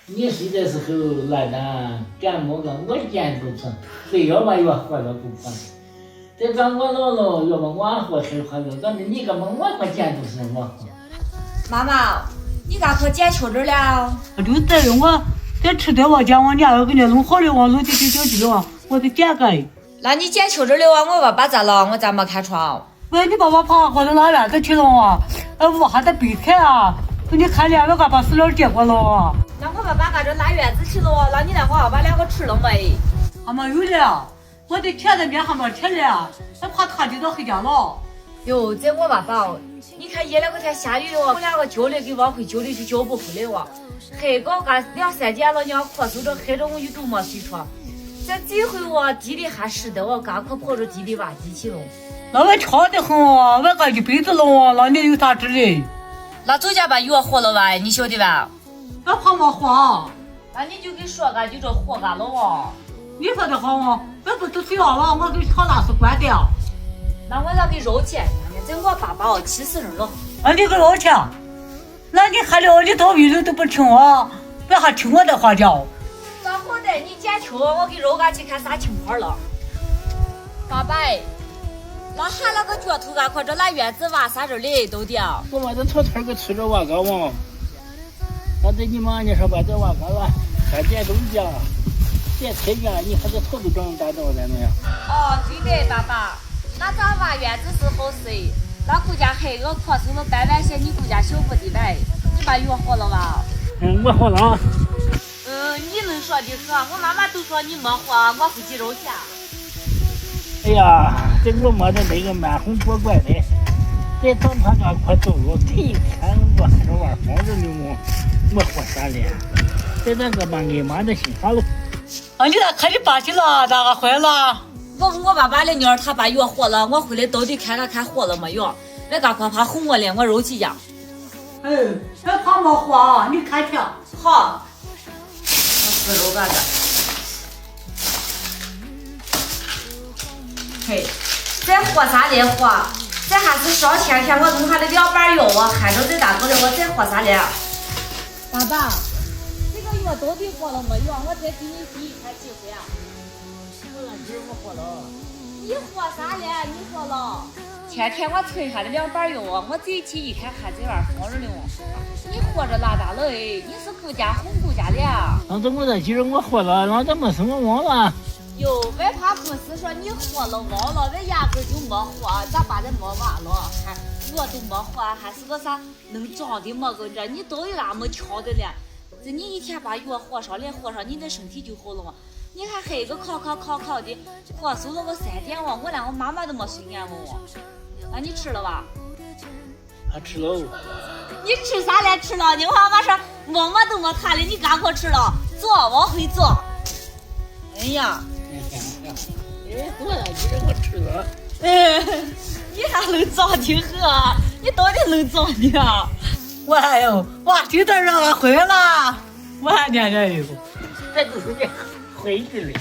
你睡的时候来的，感冒个我见不成，谁要嘛越活了不管。这张我姥姥要么我活谁活了，咱们你个么我活见不成我。妈妈，你咋可捡秋枝了？就在于我在吃的我讲我娘要给你弄好了，我弄进去就去了，我得捡个。那你捡秋枝了啊？我爸爸咋了？我咋没看窗？喂，你爸爸跑或者拉院子去了啊？我还在备菜啊，给你看脸，我刚把饲料接过了啊。那我爸爸搁这拉院子去了，那你那会儿把两个吃了没？还没有了，我的钱在面还没吃了，我怕他就到回家了。哟，这我爸爸，你看一两个天下雨了，我两个揪的给往回揪的就揪不回来哇。黑个干2-3点了，你要咳嗽着黑着我一肚没睡着。这回我地里还湿的，我刚可跑着地里挖机器了。那我吵得很啊，我干一辈子了啊，那你有啥治的？那走家把药活了吧，你晓得吧？我怕没活。那你就给说个，就这活干了哦。你说的好啊，我不是睡了吗？我给炒大是关掉。那我咋给肉钱？这我爸爸气死人了。你给肉钱？那你还了你到胃里都不听我，不还听我的话叫？咋好的？你捡秋，我给肉干去看啥情况了？爸爸，那喊那个脚头干，快这来院子挖啥子嘞？都的。我把这草给吃着挖高嘛，那对你妈你说把这挖高了，还捡东西啊，捡菜呀，你看这草都长大着在那样。哦，对的，爸爸，那咱挖院子是好事，那顾家黑个咳嗽了半些，你顾家小不得呗？你把药活了吧？我好了。你能说的很，我妈妈都说你没活，我回去肉去。哎呀，这我没的那个满红果果的，这早上刚快走了，这一看我还是玩疯着呢我活啥了？这那个把俺妈的心发了。你咋看你爸去了？咋个坏了？我爸爸的女儿她把药活了，我回来到底看活了没有？我刚快怕哄我了，我肉去家。这怕没活，你看去。好。我吃肉干的。嘿，这活啥嘞活？这还是上天我弄下的2瓣药，我喊着这大个的，我再活啥嘞？爸爸，这个药到底活了没有？我再给你比一看机会啊。我活了。你活啥嘞？你活了？天天我存下的2瓣药啊，我这一起一看还这玩疯着呢。你活着拉大了哎，你是顾家哄顾家的啊？那怎么在记着我活了？那怎么是我忘了？哟，外怕不是说你活了忘了，我压根就没活，咋把这没挖了？还我都没活，还是个啥能长的没个这？你到底哪么巧的了？这你一天把药活上来，活上你的身体就好了嘛？你看黑个烤的，咳嗽了个3点了，我连我妈妈都没睡眼我。那你吃了吧？吃了。你吃啥来吃了？你妈妈说馍都没谈了，你赶快吃了，坐往回坐。哎呀，我呀，记着我吃了。你还能长的很？你到底能长的啊？我还有，哇，今天让俺回了，我还念念有。这都是你回去了。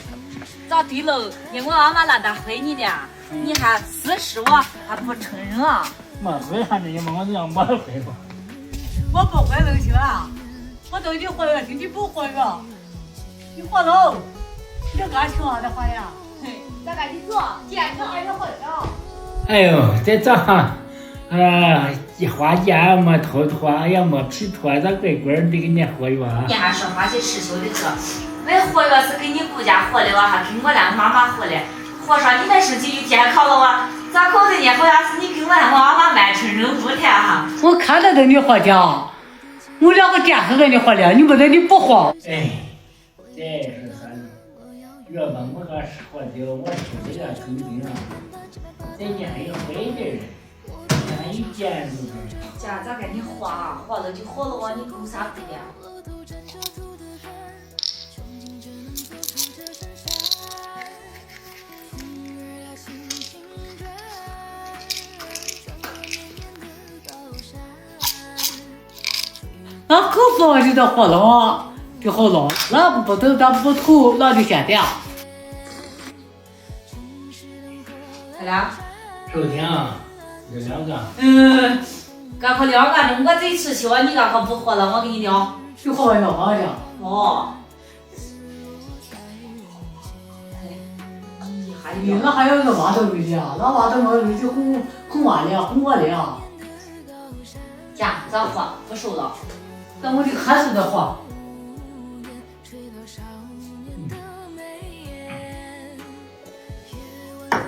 咋对了？因为我妈妈拉他回你的，你还事实我还不承认啊？没回还是你们我这样没回吧？我不回能行啊？我都已经回了，你不回了，你活喽？你这干听俺的话呀？咱赶紧做，健康还是回了。哎呦，这早上，花家没头脱，也没皮脱，咋乖乖的给你活药？你还说花去吃秀的喝，我活药是给你顾家活的，我还给我俩妈妈活的，活上你的身体就健康了哇？咋搞的呢？好像是你给我俩妈妈满成任务了哈。我看得到你活家，我2个电视给你活了，你不得你不活？哎，这是啥呢？要不我个是活的，我吃这个肯定啊。这家有回的人，家有见着的。家咋给你活啊？活了就好了哇，你够啥苦的？那口服就得活了，就好了。那不等咱不吐，那就先掉。咋了？收听，这2个。赶快聊干着，我这吃去，你赶快不活了，我给你聊。就好要好的。哦。你那还有一个娃头味的啊，那娃头没味就红娃的，红我的啊。家咋活？不收了。但我这还是得活。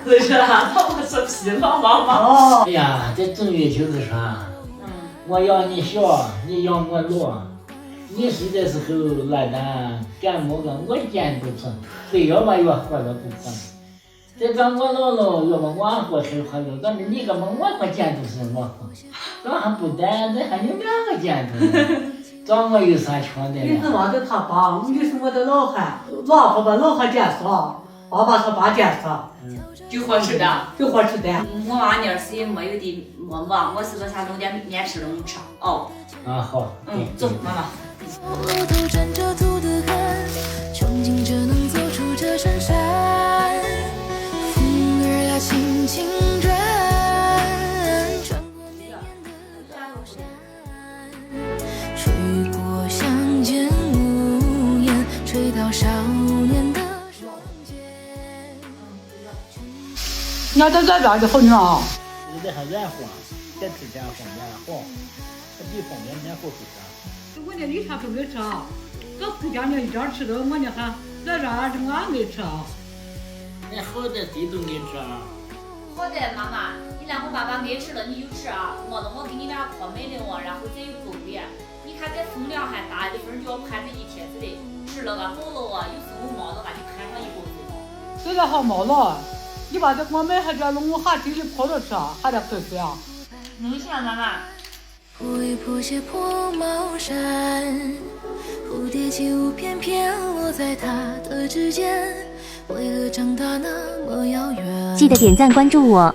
是是啊，我生气了，妈妈。哦。哎呀，这正月就是说，我要你小，你要我老。你死的时候来咱干么个，我见都成，非要把我活了不成。这咱我姥姥要把我活成活了，但是你个么我见都是我，咱还不带，咱还有两个见头呢，咱我有啥强的你是了？娃的他爸，你是我的老汉，老婆把老汉见说，爸爸他爸见说，就好吃的。就好吃的。我娃伢是也没有的没嘛，我是个啥弄点面吃弄吃。哦。啊好。走，妈妈。额头沾着土的汗，憧憬着能走出这深山。风儿呀轻轻转，穿过绵延的山，吹过乡间屋檐，吹到少年的双肩。你要在这边就好呢啊。有的还软和，这之前风面好，这比风面面好吃点。我呢，你啥都没吃啊？我回家呢一点吃的，我呢还在这儿是俺没吃啊。那好的谁都爱吃啊。好的，妈妈，你让我爸爸爱吃了你就吃啊，没了我给你俩泡美的哦，然后再有粥的。你看这分量还大，一份就要盘着一天子的，吃了个好了啊，有时候没了个就盘上一锅子。现在还没了，你把这我买还这弄我还自己泡着吃，还得配水啊。弄啥，妈妈？破衣破鞋破帽衫，蝴蝶起舞翩翩落在他的指尖，为何长大那么遥远？记得点赞关注我。